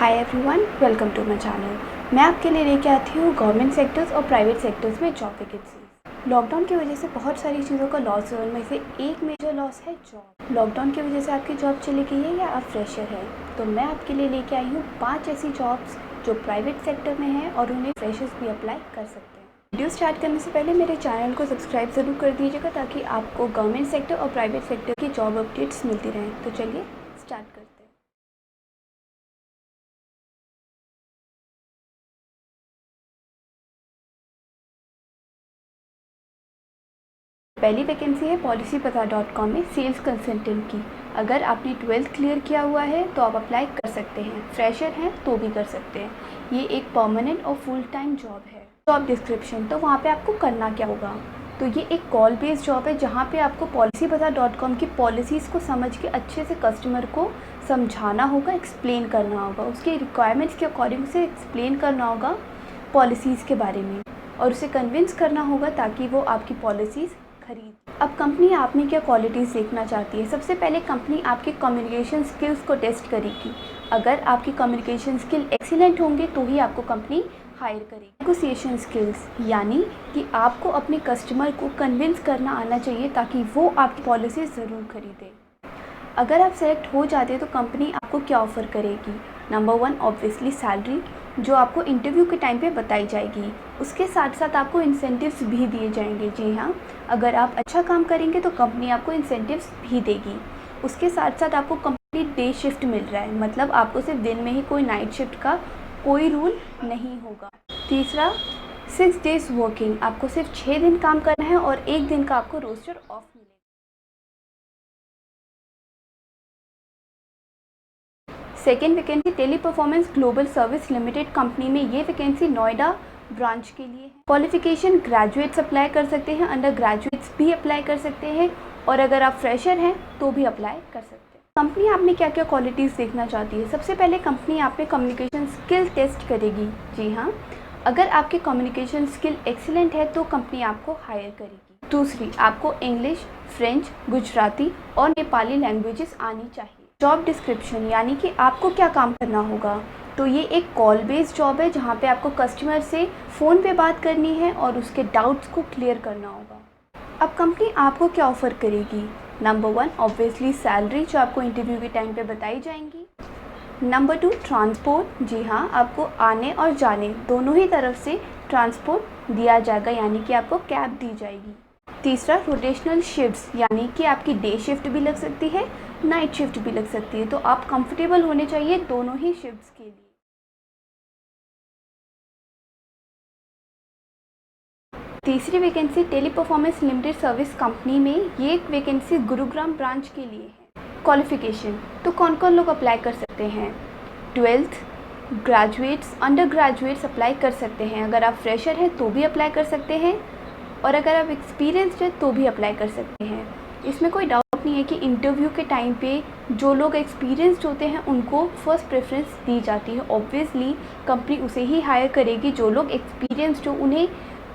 Hi everyone, welcome to my channel. मैं आपके लिए लेके आती हूँ गवर्नमेंट सेक्टर्स और प्राइवेट सेक्टर्स में जॉब वैकेंसी। लॉकडाउन की वजह से बहुत सारी चीज़ों का लॉस हुआ, उनमें से एक मेजर लॉस है जॉब। लॉकडाउन की वजह से आपकी जॉब चली गई है या आप फ्रेशर हैं, तो मैं आपके लिए लेके आई हूँ 5 ऐसी जॉब्स जो प्राइवेट सेक्टर में हैं और उन्हें फ्रेशर्स भी अप्लाई कर सकते हैं। वीडियो स्टार्ट करने से पहले मेरे चैनल को सब्सक्राइब ज़रूर कर दीजिएगा ताकि आपको गवर्नमेंट सेक्टर और प्राइवेट सेक्टर की जॉब अपडेट्स मिलती रहें। तो चलिए स्टार्ट करते हैं। पहली वैकेंसी है policypata.com में सेल्स कंसल्टेंट की। अगर आपने 12th क्लियर किया हुआ है तो आप अप्लाई कर सकते हैं। फ्रेशर हैं तो भी कर सकते हैं। ये एक परमानेंट और फुल टाइम जॉब है। जॉब डिस्क्रिप्शन, तो वहाँ पे आपको करना क्या होगा, तो ये एक कॉल बेस्ड जॉब है जहाँ पे आपको policypata.com की पॉलिसीज़ को समझ के अच्छे से कस्टमर को समझाना होगा, एक्सप्लेन करना होगा, उसके रिक्वायरमेंट्स के अकॉर्डिंग से एक्सप्लेन करना होगा पॉलिसीज़ के बारे में और उसे कन्विंस करना होगा ताकि वो आपकी पॉलिसीज़ खरीद। अब कंपनी आप में क्या क्वालिटीज़ देखना चाहती है। सबसे पहले कंपनी आपके कम्युनिकेशन स्किल्स को टेस्ट करेगी। अगर आपकी कम्युनिकेशन स्किल एक्सीलेंट होंगे तो ही आपको कंपनी हायर करेगी। नेगोशिएशन स्किल्स, यानी कि आपको अपने कस्टमर को कन्विंस करना आना चाहिए ताकि वो आपकी पॉलिसी ज़रूर खरीदे। अगर आप सेलेक्ट हो जाते हैं तो कंपनी आपको क्या ऑफ़र करेगी। नंबर 1 ऑब्वियसली सैलरी, जो आपको इंटरव्यू के टाइम पे बताई जाएगी। उसके साथ साथ आपको इंसेंटिव्स भी दिए जाएंगे। जी हाँ, अगर आप अच्छा काम करेंगे तो कंपनी आपको इंसेंटिव्स भी देगी। उसके साथ साथ आपको कंप्लीट डे शिफ्ट मिल रहा है, मतलब आपको सिर्फ दिन में ही कोई नाइट शिफ्ट का कोई रूल नहीं होगा। तीसरा 6 डेज़ वर्किंग, आपको सिर्फ 6 दिन काम करना है और 1 दिन का आपको रोस्टर ऑफ मिलेगा। Second vacancy tele performance global service limited company में, ये वैकेंसी नोएडा ब्रांच के लिए है। क्वालिफिकेशन ग्रेजुएट्स अप्लाई कर सकते हैं, अंडर ग्रेजुएट्स भी अप्लाई कर सकते हैं और अगर आप फ्रेशर हैं तो भी अप्लाई कर सकते हैं। कंपनी आप में क्या क्या क्वालिटीज़ देखना चाहती है। सबसे पहले कंपनी आप में कम्युनिकेशन स्किल टेस्ट करेगी। जी हाँ, अगर आपकी कम्युनिकेशन स्किल एक्सीलेंट है तो कंपनी आपको हायर करेगी। दूसरी, आपको इंग्लिश, फ्रेंच, गुजराती और नेपाली लैंग्वेजेस आनी चाहिए। जॉब डिस्क्रिप्शन, यानी कि आपको क्या काम करना होगा, तो ये एक कॉल बेस्ड जॉब है जहाँ पे आपको कस्टमर से फ़ोन पे बात करनी है और उसके डाउट्स को क्लियर करना होगा। अब कंपनी आपको क्या ऑफ़र करेगी। नंबर 1 ऑब्वियसली सैलरी, जो आपको इंटरव्यू के टाइम पे बताई जाएंगी। नंबर 2 ट्रांसपोर्ट, जी हाँ, आपको आने और जाने दोनों ही तरफ से ट्रांसपोर्ट दिया जाएगा, यानी कि आपको कैब दी जाएगी। तीसरा रोटेशनल शिफ्ट्स, यानी कि आपकी डे शिफ्ट भी लग सकती है, नाइट शिफ्ट भी लग सकती है, तो आप कंफर्टेबल होने चाहिए दोनों ही शिफ्ट्स के लिए। तीसरी vacancy tele performance limited service company में, ये एक वैकेंसी गुरुग्राम ब्रांच के लिए है। क्वालिफिकेशन, तो कौन कौन लोग अप्लाई कर सकते हैं। 12th, graduates, under graduates apply कर सकते हैं। अगर आप फ्रेशर हैं तो भी अप्लाई कर सकते हैं और अगर आप एक्सपीरियंसड हैं तो भी अप्लाई कर सकते हैं। इसमें कोई डाउट नहीं है कि इंटरव्यू के टाइम पे जो लोग एक्सपीरियंसड होते हैं उनको फर्स्ट प्रेफरेंस दी जाती है। ऑब्वियसली कंपनी उसे ही हायर करेगी जो लोग एक्सपीरियंसड हो, उन्हें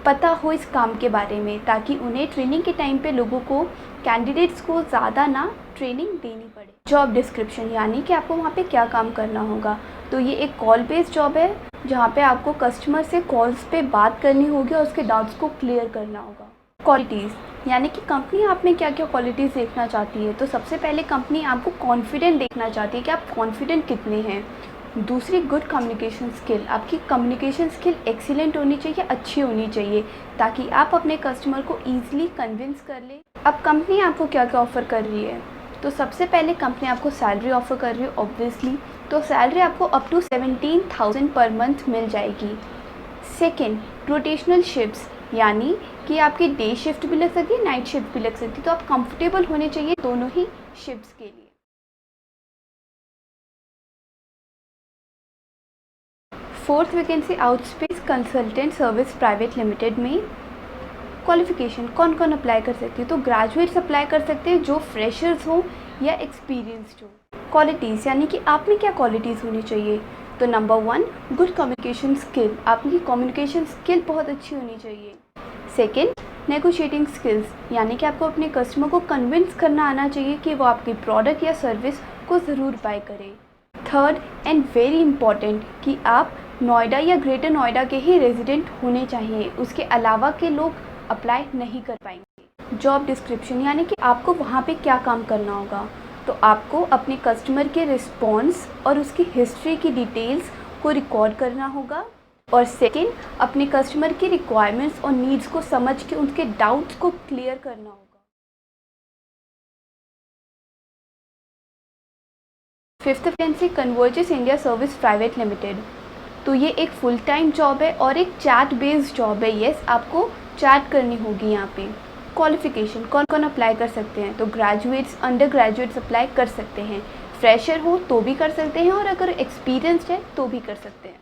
पता हो इस काम के बारे में, ताकि उन्हें ट्रेनिंग के टाइम पे लोगों को, कैंडिडेट्स को ज़्यादा ना ट्रेनिंग देनी पड़े। जॉब डिस्क्रिप्शन, यानी कि आपको वहाँ पे क्या काम करना होगा, तो ये एक कॉल बेस्ड जॉब है जहाँ पे आपको कस्टमर से कॉल्स पे बात करनी होगी और उसके डाउट्स को क्लियर करना होगा। क्वालिटीज़, यानी कि कंपनी आप में क्या क्या क्वालिटीज़ देखना चाहती है, तो सबसे पहले कंपनी आपको कॉन्फिडेंट देखना चाहती है कि आप कॉन्फिडेंट कितने हैं। दूसरी, गुड कम्युनिकेशन स्किल, आपकी कम्युनिकेशन स्किल एक्सीलेंट होनी चाहिए, अच्छी होनी चाहिए, ताकि आप अपने कस्टमर को ईजिली कन्विंस कर ले। अब कंपनी आपको क्या क्या ऑफ़र कर रही है, तो सबसे पहले कंपनी आपको सैलरी ऑफ़र कर रही है ऑब्वियसली, तो सैलरी आपको अप टू 17,000 पर मंथ मिल जाएगी। सेकेंड, रोटेशनल शिफ्ट्स, यानी कि आपकी डे शिफ्ट भी लग सकती है, नाइट शिफ्ट भी लग सकती है, तो आप कंफर्टेबल होने चाहिए दोनों ही शिफ्ट्स के लिए। Fourth vacancy Outspace consultant service private limited में। क्वालिफिकेशन, कौन कौन अप्लाई कर सकते हैं, तो ग्रेजुएट्स अप्लाई कर सकते हैं जो फ्रेशर्स हो या एक्सपीरियंस्ड हो। क्वालिटीज़, यानी कि आप में क्या क्वालिटीज़ होनी चाहिए, तो नंबर 1 गुड कम्युनिकेशन स्किल, आपकी कम्युनिकेशन स्किल बहुत अच्छी होनी चाहिए। सेकेंड, नेगोशिएटिंग स्किल्स, यानी कि आपको अपने कस्टमर को कन्विंस करना आना चाहिए कि वो आपकी प्रोडक्ट या सर्विस को ज़रूर बाय करे। थर्ड एंड वेरी इम्पॉर्टेंट कि आप नोएडा या ग्रेटर नोएडा के ही रेजिडेंट होने चाहिए, उसके अलावा के लोग अप्लाई नहीं कर पाएंगे। जॉब डिस्क्रिप्शन यानी कि आपको वहाँ पे क्या काम करना होगा, तो आपको अपने कस्टमर के रिस्पॉन्स और उसकी हिस्ट्री की डिटेल्स को रिकॉर्ड करना होगा, और सेकेंड अपने कस्टमर की रिक्वायरमेंट्स और नीड्स को समझ के उनके डाउट्स को क्लियर करना होगा। Fifth vacancy converges India service private limited. तो ये एक फुल टाइम जॉब है और एक चैट बेस्ड जॉब है। येस, आपको चैट करनी होगी यहाँ पे। क्वालिफिकेशन कौन कौन अप्लाई कर सकते हैं, तो ग्रेजुएट्स, अंडर ग्रेजुएट्स अप्लाई कर सकते हैं, फ्रेशर हो तो भी कर सकते हैं और अगर एक्सपीरियंसड है तो भी कर सकते हैं।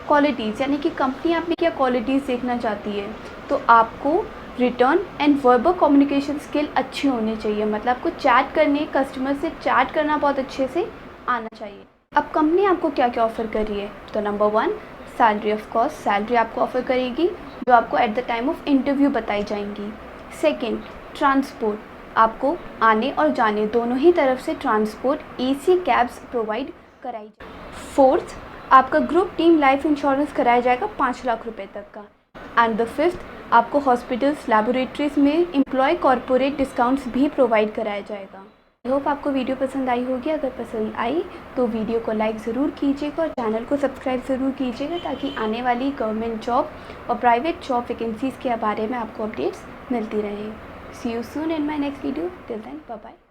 क्वालिटीज़ यानी कि कंपनी आप में क्या क्वालिटीज़ देखना चाहती है, तो आपको return and verbal communication skill अच्छी होनी चाहिए, मतलब आपको चैट करने, कस्टमर से चैट करना बहुत अच्छे से आना चाहिए। अब कंपनी आपको क्या क्या ऑफ़र कर रही है, तो number 1 salary, of course salary आपको ऑफ़र करेगी जो आपको at the time of interview बताई जाएंगी। सेकंड, ट्रांसपोर्ट, आपको आने और जाने दोनों ही तरफ से ट्रांसपोर्ट, एसी कैब्स प्रोवाइड कराई जाएगी। फोर्थ, आपका ग्रुप टीम लाइफ इंश्योरेंस कराया जाएगा 5 लाख रुपए तक का। एंड द फिफ्थ, आपको हॉस्पिटल्स, लैबोरेटरीज में एम्प्लॉय कॉरपोरेट डिस्काउंट्स भी प्रोवाइड कराया जाएगा। आई होप आपको वीडियो पसंद आई होगी। अगर पसंद आई तो वीडियो को लाइक ज़रूर कीजिएगा और चैनल को सब्सक्राइब ज़रूर कीजिएगा, ताकि आने वाली गवर्नमेंट जॉब और प्राइवेट जॉब वैकेंसीज़ के बारे में आपको अपडेट्स मिलती रहे। See you soon in my next video. Till then bye bye.